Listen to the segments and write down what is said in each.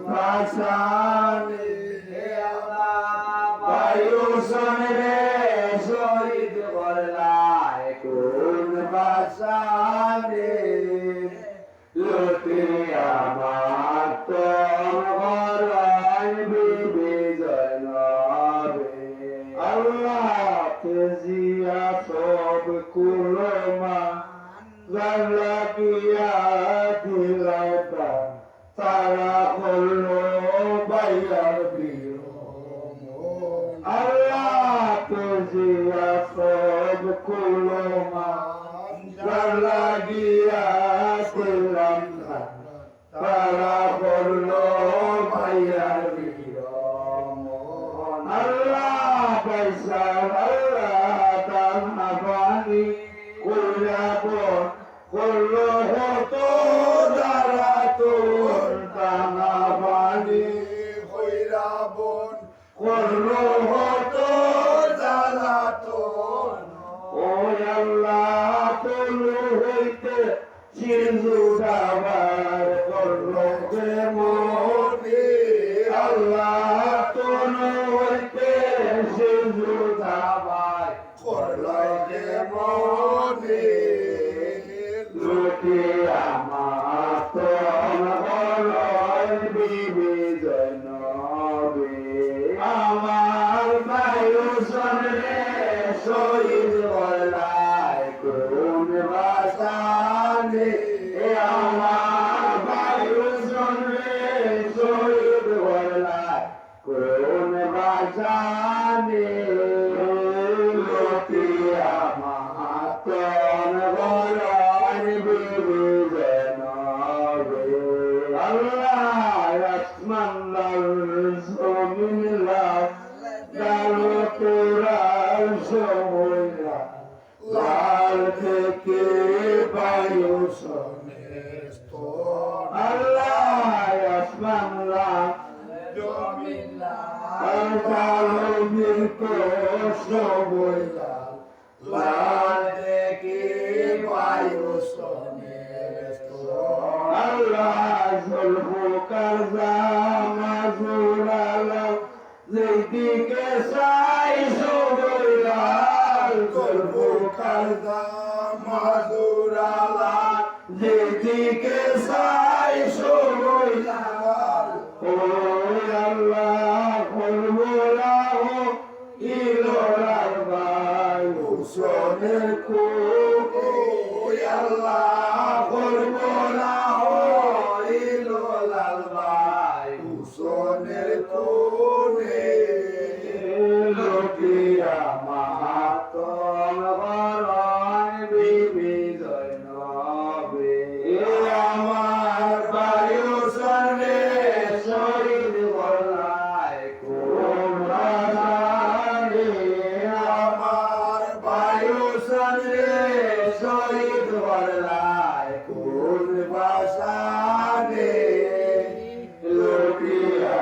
ভাসানে বায়ু সনে শহীদ করলাই কোন ভাসানে লোকে আমার তোমার বিজয় নবে আল্লাহ তেজিয়া সব কুলমা জানলা দিয়া দিলাতা তারা হলো বাইয়ার বিরম আল্লাহ তেজিয়া সব কুলমা জানলা দিয়া দিলাতা তারা হলো বাইয়ার বিরম আল্লাহ পয়সা আল্লাহ দানা পানি কইরাব করলো হতো যারা তোর দানা পানি কইরাব করলো হতো যারা তোর ও আল্লাহ তোর হইতে সিন্ধু দাবার করলো যে মনে আল্লাহ তোর হইতে সিন্ধু দাবার করলো যে মনে লোকে আমার তোর বিজয় নবে আমার বায়ু সনে শহীদ বলাই কোন ভাসানে আমার বায়ু সনে শহীদ বলাই কোন ভাসানে লোকে আমার তোর বলাই বিজয় নবে আল্লাহ আসমান জমিন লাল তোরা সময়া লাল থেকে বায়ু সনে আল্লাহ আসমান জমিন লাল মৃত সময়া লাল থেকে বায়ু সনে আল্লাহ জলফুকার জামাজুরালা যেদিকে চাই সবইলাল জলফুকার জামাজুরালা যেদিকে চাই সবইলাল ও আল্লাহ করবলাহ ইলোরার বাই হুসনের কুক ও আল্লাহ করবলাহ ইলোরার বাই হুসনের কোনে লোকে আমার তোমার বিজয় নবে আমার বায়ু সনে শহীদ বলাই কোন ভাসানে আমার বায়ু সনে শহীদ বলাই কোন ভাসানে লোকে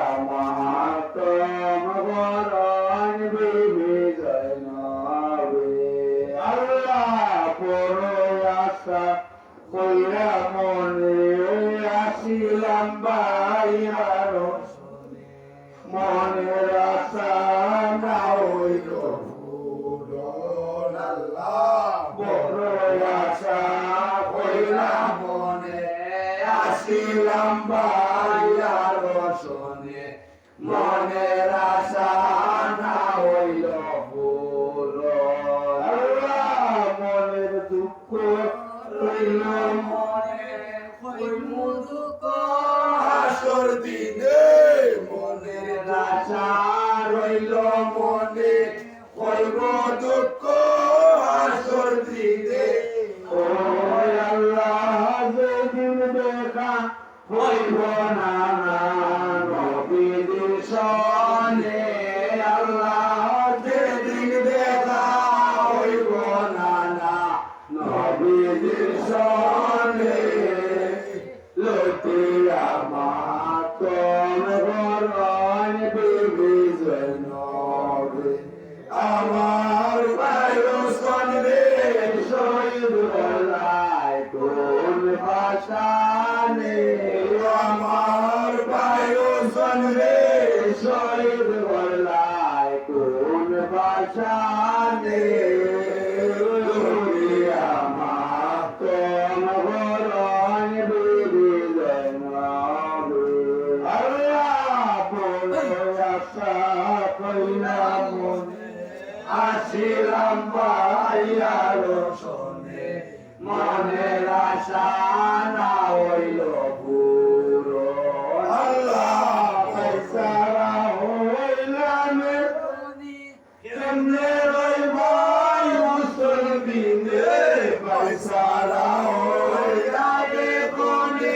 আমার তোমার বিজয় নবে আল্লাহ পর আশা কইরা মনে আসিলাম বাইয়ার মনের আশা না হইল পূরণ আল্লাহ বড় আশা কইরা মনে আসিলাম বাইয়ার শোনে মনের আশা না হইল পূরণ আল্লাহ মনের দুঃখ রইল মনে হইল দুঃখ হাসর দিনে মনের আশা রইল মনে হইব দুঃখ হাসর দিনে ও আল্লাহ যেদিন দেখা হইব না নবীর সনে আল্লাহ যেদিন দেখা হইব না নবীর সনে লোকে আমার তোর বরণ বিবি আশা কইলাম মনে আসিলাম ভাইয়ার শোনে মনের আশা না হইল পুরো আল্লাহ পয়সারা হইলাম কেমনে রইবা মুসলমিনে পয়সারা হইলাবে কোনে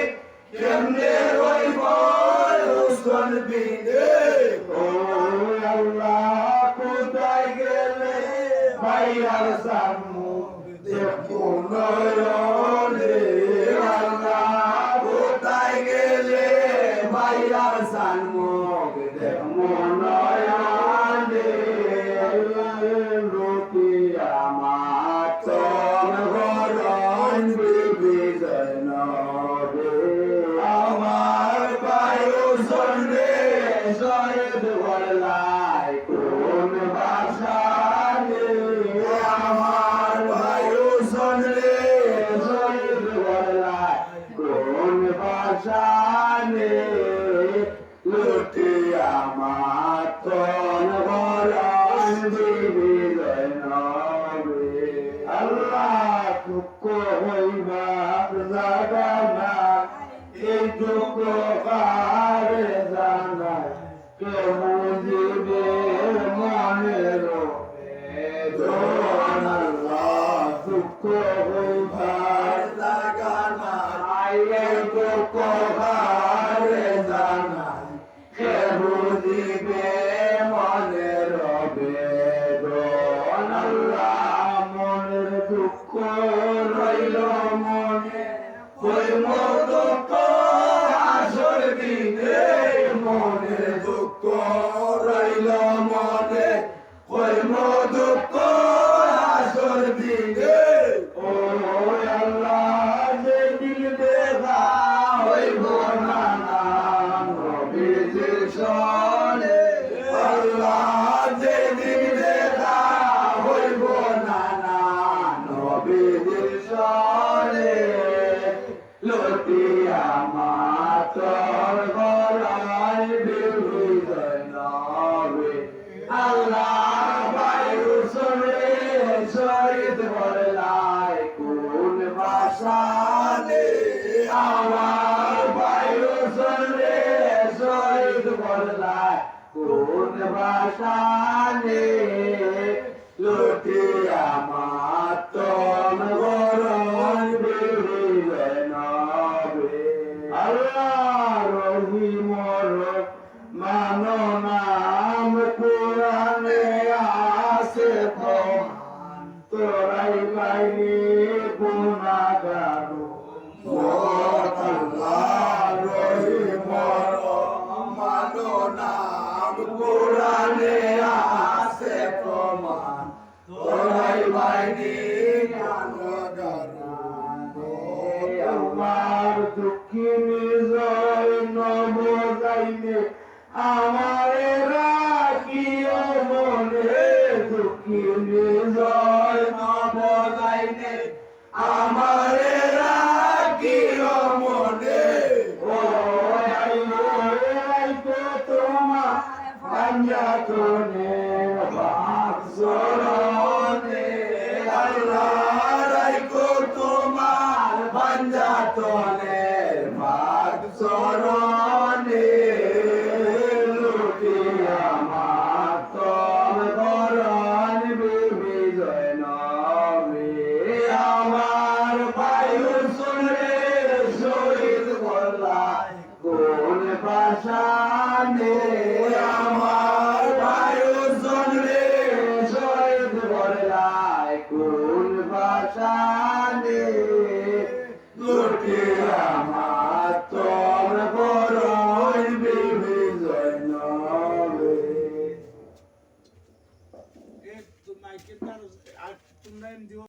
কেমনে রইবা মুসলমিনে ও আল্লাহ কোথায় গেলে ভাইয়ার সামু দেখো নয়নে আল্লাহ কোথায় গেলে ভাইয়ার সামু দেখো নয়নে রুটি আমার তোর গরম বিবি জয়নবে আমার বায়ু সন্ধ্যে শহীদ বললাই কোন ভাষা আমার বায়ু সন্ধ্যে শহীদ বললাই কোন ভাষা লুটি আমার তোর গরম বিবি জয়নবে আল্লাহ দুঃখ হইবা জাগা না এই দুঃখ কারে জানায় কে বুঝিবে মনের বেদনা আল্লাহ দুঃখ হইবা জাগা না এই দুঃখ কারে জানায় কে বুঝিবে মনের বেদনা আল্লাহ মনের দুঃখ রইল মনে কইম দুঃখ আসর দিনে মনের দুঃখ রইল মনে কইম দুঃখ আসর দিনে ও আল্লাহ যে দিল দেখা হইব না নবীজির শরণে আল্লাহ যে দিল দেখা হইব না নবীজির শরণে লুটি আমার তোর গলায় বিবি জয়নবে আল্লাহ বায়ু সরে শহীদ বললাই কোন ভাষা আমার বায়ু সরে শহীদ বললাই কোন ভাষা লুটি আমার তোর গরম বিবি জয়নবে আল্লাহ রহিম মানো নাম কোরআনে আছে প্রমাণ তোরাই বাইনি গুনাহগার আল্লাহ রহিম মানো নাম কোরআনে আছে প্রমাণ তোরাই বাইনি গুনাহগার আমার দুঃখিনী জয় নব যাইনে আমারে রাখিও মনে দুঃখিনী জয় নব যাইনে আমারে রাখিও মনে ও আইতো তোমার পাঞ্জাতনে বাক্সরনে আল্লাহ রাইকো তোমার পাঞ্জাতনের বাক্সরনে লুটি আমার তোর গরম বিবি জয়নবে আমার বায়ু শুনে শহীদ বললাই কোন ভাষা আমার বায়ু শুনে শহীদ বললাই কোন ভাষা লুটি আমার তোর গরম বিবি জয়নবে তোমরা